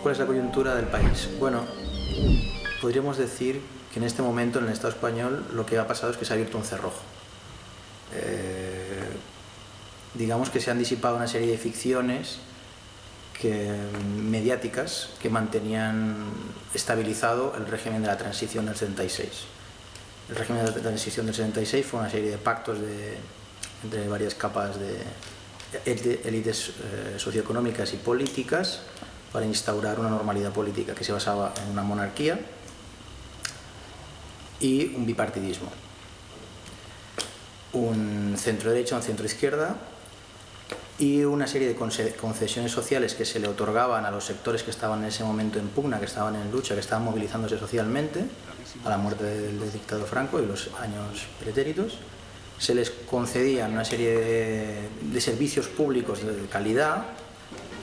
¿Cuál es la coyuntura del país? Bueno, podríamos decir que en este momento en el Estado español lo que ha pasado es que se ha abierto un cerrojo. Digamos que se han disipado una serie de ficciones mediáticas que mantenían estabilizado el régimen de la transición del 76. El régimen de la transición del 76 fue una serie de pactos entre varias capas de élites socioeconómicas y políticas para instaurar una normalidad política que se basaba en una monarquía y un bipartidismo. Un centro derecha, un centro izquierda y una serie de concesiones sociales que se le otorgaban a los sectores que estaban en ese momento en pugna, que estaban en lucha, que estaban movilizándose socialmente a la muerte del dictador Franco y los años pretéritos. Se les concedían una serie de servicios públicos de calidad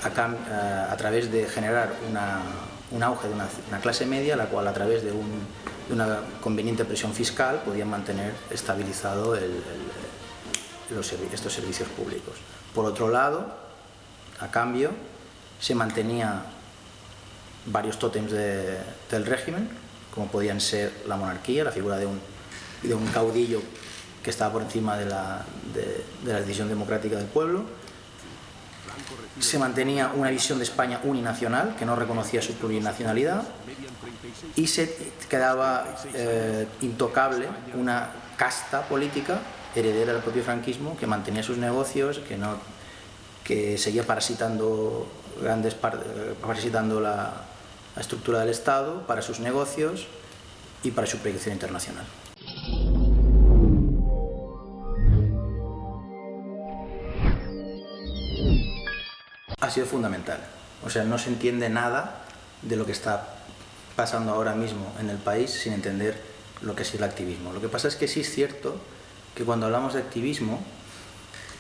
a través de generar un auge de una clase media, la cual a través de una conveniente presión fiscal podían mantener estabilizado estos servicios públicos. Por otro lado, a cambio, se mantenía varios tótems del régimen, como podían ser la monarquía, la figura de un caudillo que estaba por encima de la decisión democrática del pueblo. Se mantenía una visión de España uninacional, que no reconocía su plurinacionalidad, y se quedaba intocable una casta política heredera del propio franquismo, que mantenía sus negocios, que seguía parasitando la estructura del Estado para sus negocios y para su proyección internacional. Ha sido fundamental. O sea, no se entiende nada de lo que está pasando ahora mismo en el país sin entender lo que es el activismo. Lo que pasa es que sí es cierto que cuando hablamos de activismo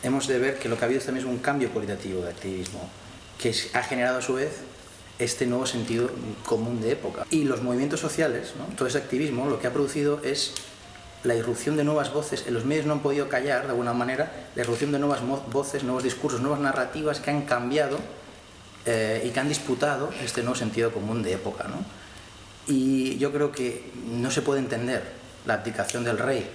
hemos de ver que lo que ha habido es también un cambio cualitativo de activismo que ha generado a su vez este nuevo sentido común de época. Y los movimientos sociales, ¿no? Todo ese activismo lo que ha producido es la irrupción de nuevas voces. En los medios no han podido callar, de alguna manera, la irrupción de nuevas voces, nuevos discursos, nuevas narrativas que han cambiado y que han disputado este nuevo sentido común de época, ¿no? Y yo creo que no se puede entender la abdicación del rey,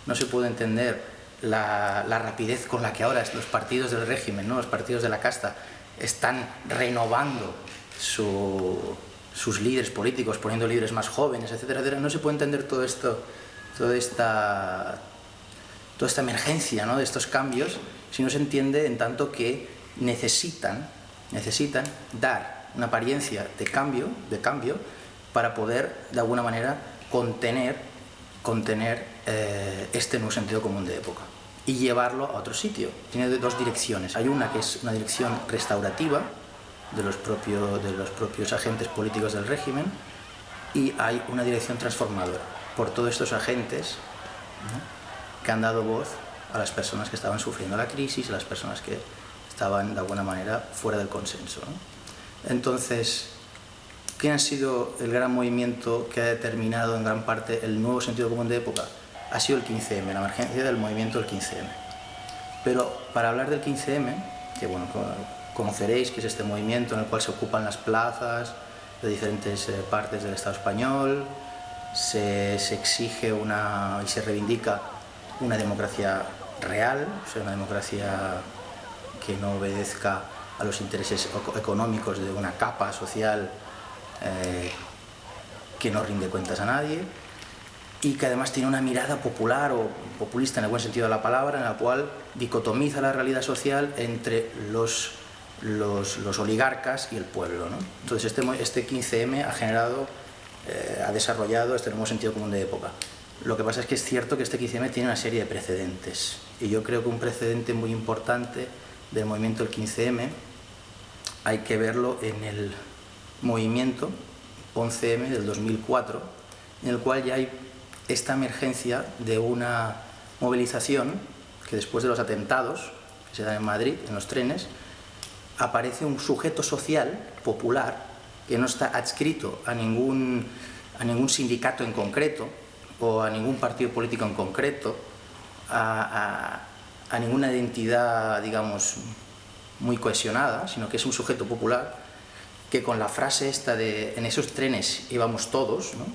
no se puede entender la rapidez con la que ahora los partidos del régimen, ¿no? Los partidos de la casta, están renovando sus líderes políticos, poniendo líderes más jóvenes, etcétera, etcétera. No se puede entender todo esto, toda esta emergencia, ¿no? De estos cambios, si no se entiende en tanto que necesitan dar una apariencia de cambio para poder, de alguna manera, contener este nuevo sentido común de época y llevarlo a otro sitio. Tiene dos direcciones. Hay una que es una dirección restaurativa de los propios agentes políticos del régimen, y hay una dirección transformadora por todos estos agentes, ¿no? Que han dado voz a las personas que estaban sufriendo la crisis, a las personas que estaban de alguna manera fuera del consenso, ¿no? Entonces, ¿qué ha sido el gran movimiento que ha determinado en gran parte el nuevo sentido común de época? Ha sido el 15M, la emergencia del movimiento del 15M. Pero para hablar del 15M, que bueno, conoceréis que es este movimiento en el cual se ocupan las plazas de diferentes partes del Estado español, se exige y se reivindica una democracia real, o sea, una democracia que no obedezca a los intereses económicos de una capa social que no rinde cuentas a nadie, y que además tiene una mirada popular o populista en el buen sentido de la palabra, en la cual dicotomiza la realidad social entre los oligarcas y el pueblo, ¿no? Entonces este 15M ha desarrollado este nuevo sentido común de época. Lo que pasa es que es cierto que este 15M tiene una serie de precedentes, y yo creo que un precedente muy importante del movimiento del 15M hay que verlo en el movimiento 11M del 2004, en el cual ya hay esta emergencia de una movilización que, después de los atentados que se dan en Madrid, en los trenes, aparece un sujeto social popular que no está adscrito a ningún sindicato en concreto o a ningún partido político en concreto, a ninguna identidad, digamos, muy cohesionada, sino que es un sujeto popular que con la frase esta de en esos trenes íbamos todos, ¿no?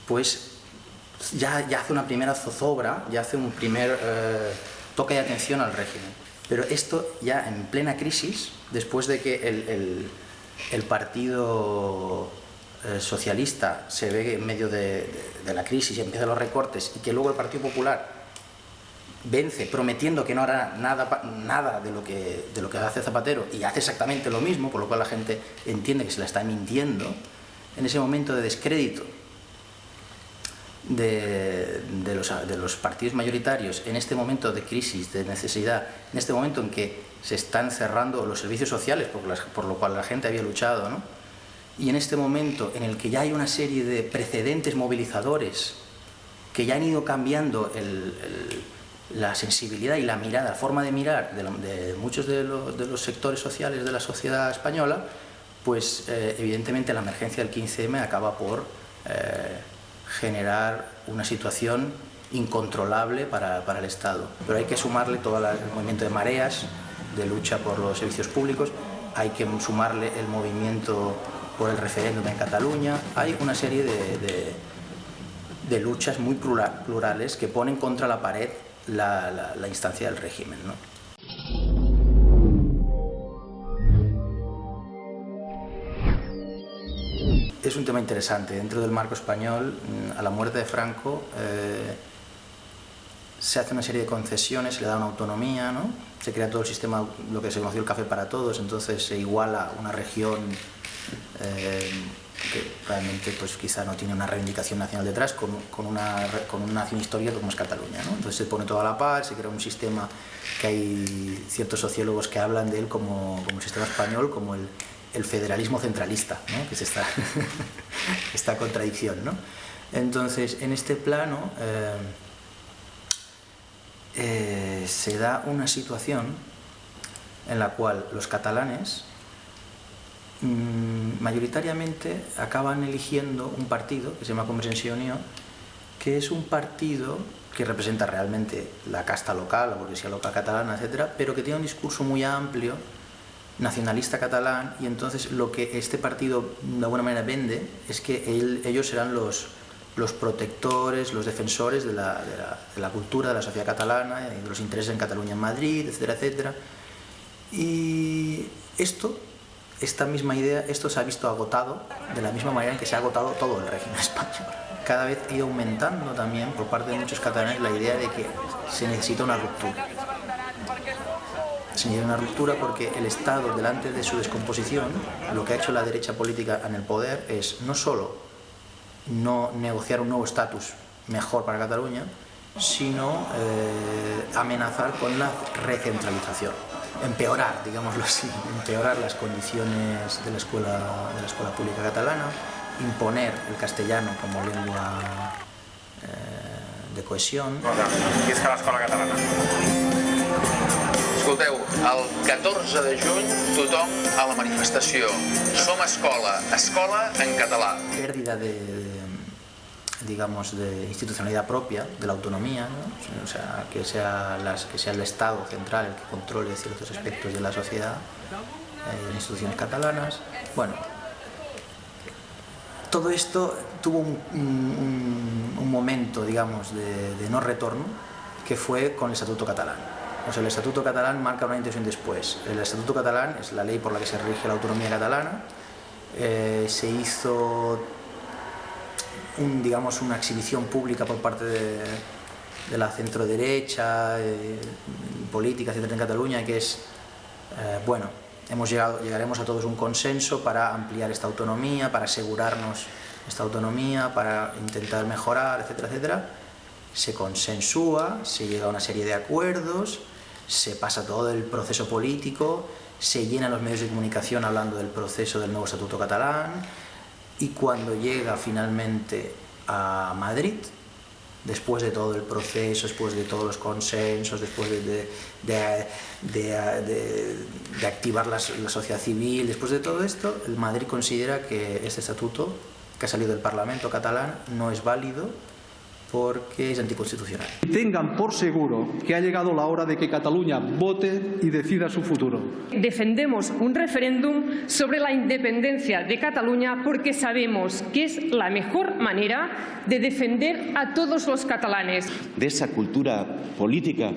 Pues ya hace una primera zozobra, ya hace un primer toque de atención al régimen. Pero esto ya en plena crisis, después de que el partido socialista se ve en medio de la crisis y empiezan los recortes, y que luego el Partido Popular vence prometiendo que no hará nada de lo que hace Zapatero, y hace exactamente lo mismo, por lo cual la gente entiende que se la está mintiendo. En ese momento de descrédito de los partidos mayoritarios, en este momento de crisis, de necesidad, en este momento en que se están cerrando los servicios sociales por lo cual la gente había luchado, ¿no? Y en este momento en el que ya hay una serie de precedentes movilizadores que ya han ido cambiando la sensibilidad y la mirada, la forma de mirar de muchos de los sectores sociales de la sociedad española, pues evidentemente la emergencia del 15M acaba por generar una situación incontrolable para el Estado. Pero hay que sumarle todo el movimiento de mareas, de lucha por los servicios públicos, hay que sumarle el movimiento por el referéndum en Cataluña. Hay una serie de luchas muy plurales que ponen contra la pared la instancia del régimen, ¿no? Es un tema interesante. Dentro del marco español, a la muerte de Franco se hace una serie de concesiones, se le da una autonomía, ¿no? Se crea todo el sistema, lo que se conoció el café para todos, entonces se iguala una región que realmente pues quizá no tiene una reivindicación nacional detrás, con una nación histórica como es Cataluña, ¿no? Entonces se pone todo a la par, se crea un sistema que hay ciertos sociólogos que hablan de él como un sistema español, como el federalismo centralista, ¿no? Que es esta contradicción, ¿no? Entonces, en este plano se da una situación en la cual los catalanes mayoritariamente acaban eligiendo un partido que se llama Convergencia i Unió, que es un partido que representa realmente la casta local, la burguesía local catalana, etcétera, pero que tiene un discurso muy amplio, nacionalista catalán, y entonces lo que este partido de alguna manera vende es que ellos serán los protectores, los defensores de la cultura de la sociedad catalana y de los intereses en Cataluña, en Madrid, etcétera, etcétera. Y esta misma idea, esto se ha visto agotado de la misma manera en que se ha agotado todo el régimen español. Cada vez ha ido aumentando también por parte de muchos catalanes la idea de que se necesita una ruptura. Se necesita una ruptura porque el Estado, delante de su descomposición, lo que ha hecho la derecha política en el poder es no solo no negociar un nuevo estatus mejor para Cataluña, sino amenazar con la recentralización, empeorar, digámoslo así, empeorar las condiciones de la escuela pública catalana, imponer el castellano como lengua de cohesión. Qui és que l'escola catalana? Escolteu, el 14 de juny tothom a la manifestació. Som escola, escola en català. Pérdida digamos, de institucionalidad propia, de la autonomía, ¿no? O sea, que sea el Estado central el que controle ciertos aspectos de la sociedad, de las instituciones catalanas. Bueno, todo esto tuvo un momento, digamos, de no retorno, que fue con el Estatuto catalán. O sea, el Estatuto catalán marca una antes y un después. El Estatuto catalán es la ley por la que se rige la autonomía catalana. Se hizo digamos, una exhibición pública por parte de la centro-derecha, política, etcétera, en Cataluña, que es, bueno, llegaremos a todos un consenso para ampliar esta autonomía, para asegurarnos esta autonomía, para intentar mejorar, etcétera, etcétera. Se consensúa, se llega a una serie de acuerdos, se pasa todo el proceso político, se llenan los medios de comunicación hablando del proceso del nuevo Estatuto catalán, y cuando llega finalmente a Madrid, después de todo el proceso, después de todos los consensos, después de activar la sociedad civil, después de todo esto, el Madrid considera que este estatuto, que ha salido del Parlamento catalán, no es válido porque es anticonstitucional. Tengan por seguro que ha llegado la hora de que Cataluña vote y decida su futuro. Defendemos un referéndum sobre la independencia de Cataluña porque sabemos que es la mejor manera de defender a todos los catalanes. De esa cultura política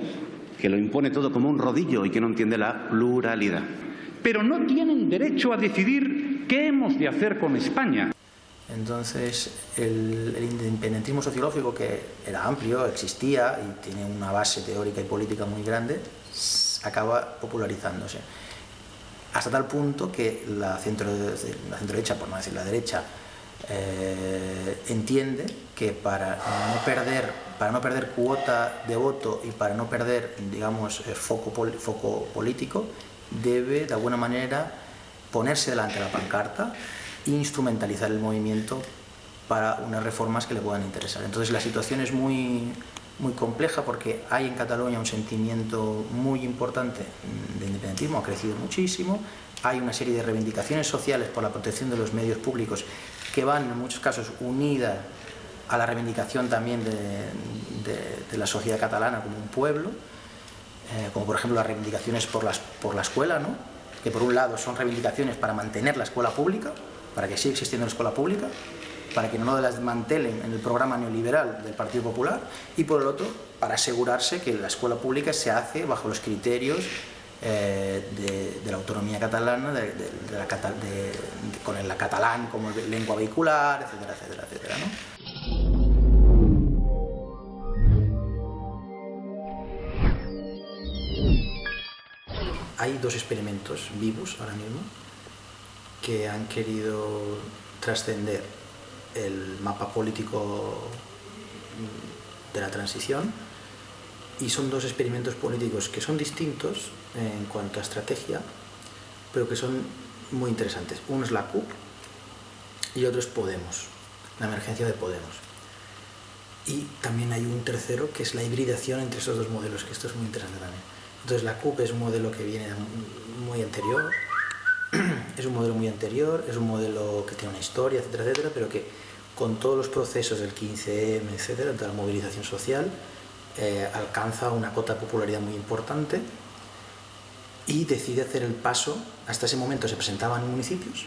que lo impone todo como un rodillo y que no entiende la pluralidad. Pero no tienen derecho a decidir qué hemos de hacer con España. Entonces, el independentismo sociológico, que era amplio, existía y tiene una base teórica y política muy grande, acaba popularizándose. Hasta tal punto que la centroderecha, por no decir la derecha, entiende que para no perder cuota de voto y para no perder, digamos, foco político, debe de alguna manera ponerse delante de la pancarta e instrumentalizar el movimiento para unas reformas que le puedan interesar. Entonces la situación es muy compleja porque hay en Cataluña un sentimiento muy importante de independentismo, ha crecido muchísimo, hay una serie de reivindicaciones sociales por la protección de los medios públicos que van en muchos casos unidas a la reivindicación también de la sociedad catalana como un pueblo, como por ejemplo las reivindicaciones por la escuela, ¿no? Que por un lado son reivindicaciones para mantener la escuela pública, para que siga existiendo la escuela pública, para que no la desmantelen en el programa neoliberal del Partido Popular, y por el otro, para asegurarse que la escuela pública se hace bajo los criterios de la autonomía catalana, con el catalán como lengua vehicular, etcétera, etcétera, etcétera, ¿no? Hay dos experimentos vivos ahora mismo que han querido trascender el mapa político de la transición, y son dos experimentos políticos que son distintos en cuanto a estrategia, pero que son muy interesantes. Uno es la CUP y otro es Podemos, la emergencia de Podemos. Y también hay un tercero que es la hibridación entre esos dos modelos, que esto es muy interesante también. Entonces la CUP es un modelo que viene muy anterior, es un modelo que tiene una historia, etcétera, etcétera, pero que con todos los procesos del 15M, etcétera, de la movilización social, alcanza una cota de popularidad muy importante y decide hacer el paso. Hasta ese momento se presentaban en municipios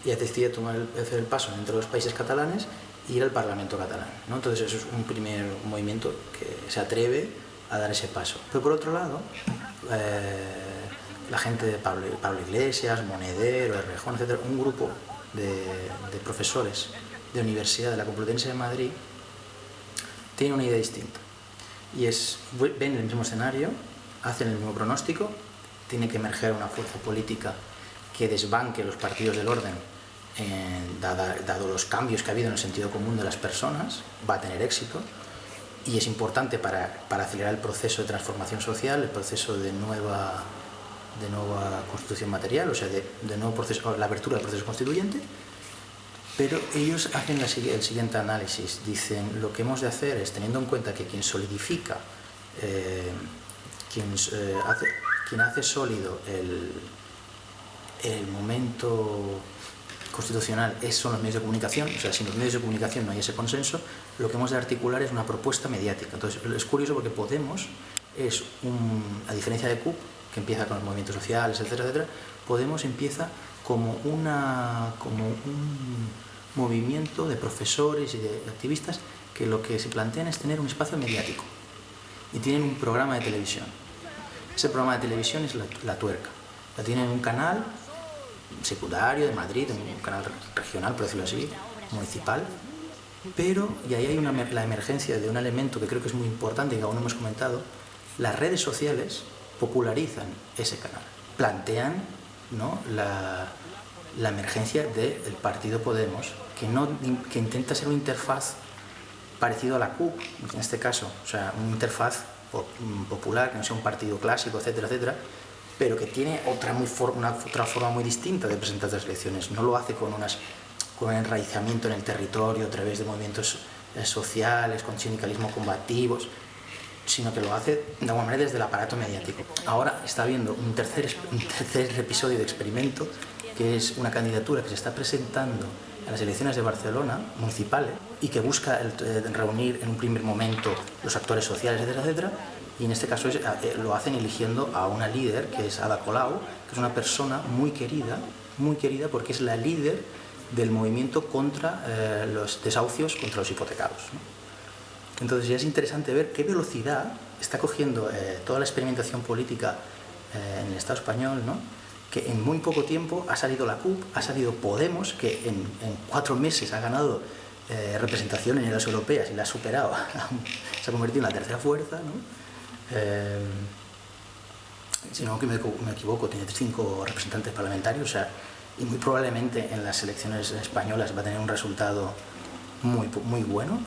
y decide hacer el paso entre los países catalanes y ir al Parlamento catalán, ¿no? Entonces eso es un primer movimiento que se atreve a dar ese paso. Pero por otro lado, la gente de Pablo Iglesias, Monedero, Errejón, etcétera, un grupo de profesores de Universidad de la Complutense de Madrid, tiene una idea distinta. Y ven el mismo escenario, hacen el mismo pronóstico, tiene que emerger una fuerza política que desbanque los partidos del orden, dado los cambios que ha habido en el sentido común de las personas, va a tener éxito. Y es importante para acelerar el proceso de transformación social, el proceso de nueva constitución material, o sea, de nuevo proceso, la apertura del proceso constituyente. Pero ellos hacen el siguiente análisis. Dicen, lo que hemos de hacer es, teniendo en cuenta que quien solidifica, quien hace sólido el momento constitucional son los medios de comunicación, o sea, sin los medios de comunicación no hay ese consenso, lo que hemos de articular es una propuesta mediática. Entonces, es curioso porque Podemos es, a diferencia de CUP, que empieza con los movimientos sociales, etcétera, etcétera, Podemos empieza como un movimiento de profesores y de activistas que lo que se plantean es tener un espacio mediático y tienen un programa de televisión. Ese programa de televisión es La Tuerca. La tienen en un canal secundario de Madrid, un canal regional, por decirlo así, municipal, pero, y ahí hay la emergencia de un elemento que creo que es muy importante y que aún no hemos comentado, las redes sociales popularizan ese canal, plantean, ¿no?, la emergencia del partido Podemos, que intenta ser una interfaz parecido a la CUP, en este caso, o sea, una interfaz popular, que no sea un partido clásico, etcétera, etcétera, pero que tiene otra forma muy distinta de presentar las elecciones. No lo hace con un enraizamiento en el territorio a través de movimientos sociales, con sindicalismo combativos, sino que lo hace de alguna manera desde el aparato mediático. Ahora está habiendo un tercer episodio de experimento, que es una candidatura que se está presentando a las elecciones de Barcelona, municipales, y que busca reunir en un primer momento los actores sociales, etcétera, etcétera, y en este caso lo hacen eligiendo a una líder, que es Ada Colau, que es una persona muy querida porque es la líder del movimiento contra los desahucios, contra los hipotecados, ¿no? Entonces ya es interesante ver qué velocidad está cogiendo toda la experimentación política en el Estado español, ¿no? Que en muy poco tiempo ha salido la CUP, ha salido Podemos, que en 4 meses ha ganado representación en las europeas y la ha superado, se ha convertido en la tercera fuerza, ¿no? Si no me equivoco, tiene 5 representantes parlamentarios, o sea, y muy probablemente en las elecciones españolas va a tener un resultado muy bueno.